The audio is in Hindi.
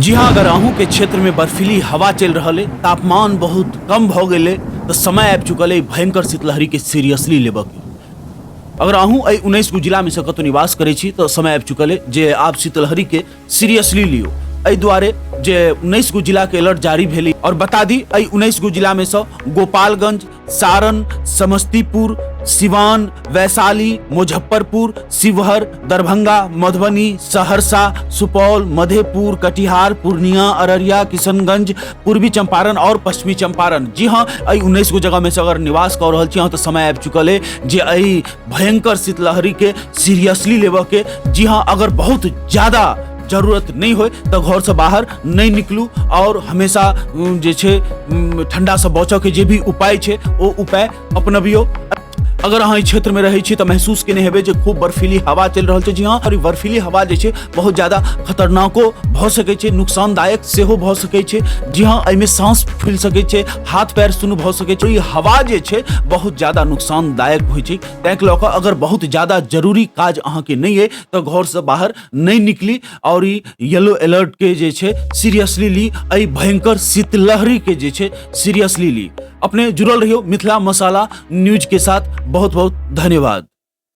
जी हाँ, अगर अहूँ के क्षेत्र में बर्फीली हवा चल रहा है, तापमान बहुत कम भ गए तो समय आबि चुकल है भयंकर शीतलहरी के सीरियसली लेबऽ के। अगर अहूँ 19 गो जिला में से कतौ निवास करे छी तो समय आबि चुकल है जे आप शीतलहरी के सीरियसली लियो। एहि दुआरे जे 19 गो जिला के अलर्ट जारी भेली और बता दी 19 गो जिला में से गोपालगंज, सारण, समस्तीपुर, सिवान, वैशाली, मुजफ्फरपुर, शिवहर, दरभंगा, मधुबनी, सहरसा, सुपौल, मधेपुर, कटिहार, पूर्णिया, अररिया, किशनगंज, पूर्वी चंपारण और पश्चिमी चंपारण। जी हाँ, 19 गो जगह में से अगर निवास कर रहा छी तो समय आबि चुकल है जे भयंकर शीतलहरी के सीरियसली लेबऽ के। जी हाँ, अगर बहुत ज्यादा जरूरत नहीं हो तो घर से बाहर नहीं निकलू और हमेशा जे छे ठंडा से बचऽ के जे भी उपाय छे वो उपाय अपनाबियो। अगर अहाँ क्षेत्र में रही छी तो महसूस केने हेबे जे खूब बर्फीली हवा चल रहा है। जी हाँ, और ई बर्फीली हवा जे छे बहुत ज्यादा खतरनाको भ सकै छे, नुकसानदायक सेहो भ सकै छे। जी हाँ, एहिमे सांस फूल सकै छे, हाथ पैर सुन्न भ सकै छे। ई हवा जे छे बहुत ज्यादा नुकसानदायक होइ छे। तैं लऽ कऽ अगर बहुत ज्यादा जरूरी काज अहाँ के नहीं है तो घर से बाहर नहीं निकली और ई येलो अलर्ट के जे छे सीरियसली ली। एहि भयंकर शीतलहरी के जे छे सीरियसली ली। अपने जुड़ल रहियो मिथिला मसाला न्यूज के साथ। बहुत बहुत धन्यवाद।